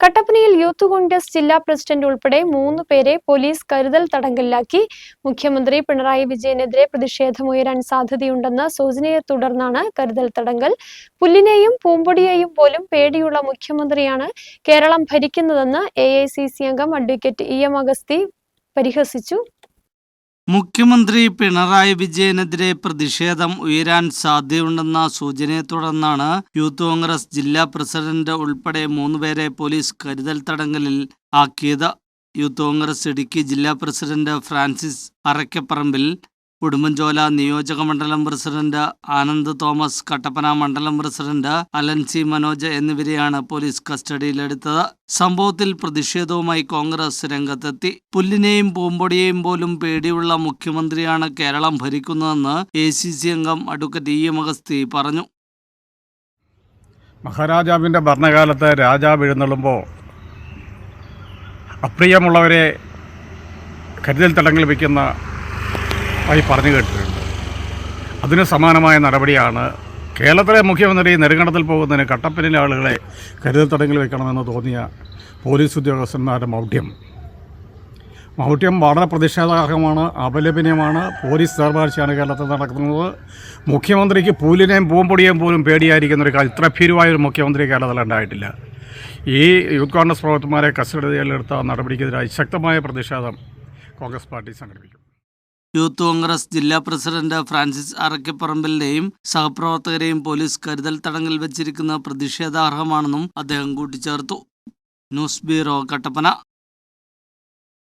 കട്ടപ്പനയിൽ യൂത്ത് കോൺഗ്രസ് ജില്ലാ പ്രസിഡന്റ് ഉൾപ്പെടെ 3 പേരെ പോലീസ് കരുതൽ തടങ്കലിലാക്കി. മുഖ്യമന്ത്രി പിണറായി വിജയനെതിരെ പ്രതിഷേധമുയരാൻ സാധ്യതയുണ്ടെന്ന സൂചനയെ തുടർന്നാണ് കരുതൽ തടങ്കൽ. പുല്ലിനെയും പൂമ്പൊടിയെയും പോലും പേടിയുള്ള മുഖ്യമന്ത്രിയാണ് കേരളം ഭരിക്കുന്നതെന്ന് AICC അംഗം അഡ്വക്കേറ്റ് EM അഗസ്തി പരിഹസിച്ചു. മുഖ്യമന്ത്രി പിണറായി വിജയനെതിരെ പ്രതിഷേധം ഉയരാൻ സാധ്യതയുണ്ടെന്ന സൂചനയെ തുടർന്നാണ് യൂത്ത് കോൺഗ്രസ് ജില്ലാ പ്രസിഡന്റ് ഉൾപ്പെടെ 3 പേരെ പോലീസ് കരുതൽ തടങ്കലിൽ ആക്കിയത്. യൂത്ത് കോൺഗ്രസ് ഇടുക്കി ജില്ലാ പ്രസിഡന്റ് ഫ്രാൻസിസ് അറയ്ക്കപ്പറമ്പിൽ, ഉടുമ്പൻചോല നിയോജക മണ്ഡലം പ്രസിഡന്റ് ആനന്ദ് തോമസ്, കട്ടപ്പന മണ്ഡലം പ്രസിഡന്റ് അലൻസി മനോജ് എന്നിവരെയാണ് പോലീസ് കസ്റ്റഡിയിലെടുത്തത്. സംഭവത്തിൽ പ്രതിഷേധവുമായി കോൺഗ്രസ് രംഗത്തെത്തി. പുല്ലിനെയും പൂമ്പൊടിയെയും പോലും പേടിയുള്ള മുഖ്യമന്ത്രിയാണ് കേരളം ഭരിക്കുന്നതെന്ന് AICC അംഗം അഡ്വക്കേറ്റ് EM അഗസ്തി പറഞ്ഞു. മഹാരാജാവിൻ്റെ ഭരണകാലത്ത് രാജാവ് എഴുന്നള്ളുമ്പോൾ അപ്രിയമുള്ളവരെ കരുതൽ തടങ്കലിൽ വയ്ക്കുന്ന ആയി പറഞ്ഞു കേട്ടിട്ടുണ്ട്. അതിന് സമാനമായ നടപടിയാണ് കേരളത്തിലെ മുഖ്യമന്ത്രി നെടുങ്കണ്ടത്തിൽ പോകുന്നതിന് കട്ടപ്പനയിലെ ആളുകളെ കരുതൽ തടങ്കലിൽ വയ്ക്കണമെന്ന് തോന്നിയ പോലീസ് ഉദ്യോഗസ്ഥന്മാരുടെ മൗഢ്യം വളരെ പ്രതിഷേധാർഹമാണ്, അപലപനീയമാണ്. പോലീസ് ദർബാഴ്ചയാണ് കേരളത്തിൽ നടക്കുന്നത്. മുഖ്യമന്ത്രിക്ക് പൂലിനെയും പൂമ്പൊടിയെയും പോലും പേടിയായിരിക്കുന്ന ഒരു കാര്യം, ഇത്ര ഭീരുവായൊരു മുഖ്യമന്ത്രി കേരളത്തിൽ ഉണ്ടായിട്ടില്ല. ഈ യൂത്ത് കോൺഗ്രസ് പ്രവർത്തകന്മാരെ കസ്റ്റഡിയിലെടുത്ത നടപടിക്കെതിരായി ശക്തമായ പ്രതിഷേധം കോൺഗ്രസ് പാർട്ടി സംഘടിപ്പിക്കും. യൂത്ത് കോൺഗ്രസ് ജില്ലാ പ്രസിഡന്റ് ഫ്രാൻസിസ് അറയ്ക്കപ്പറമ്പിലിനെയും സഹപ്രവർത്തകരെയും പോലീസ് കരുതൽ തടങ്കലിൽ വെച്ചിരിക്കുന്നത് പ്രതിഷേധാർഹമാണെന്നും അദ്ദേഹം കൂട്ടിച്ചേർത്തു. News bureau, Kattappana.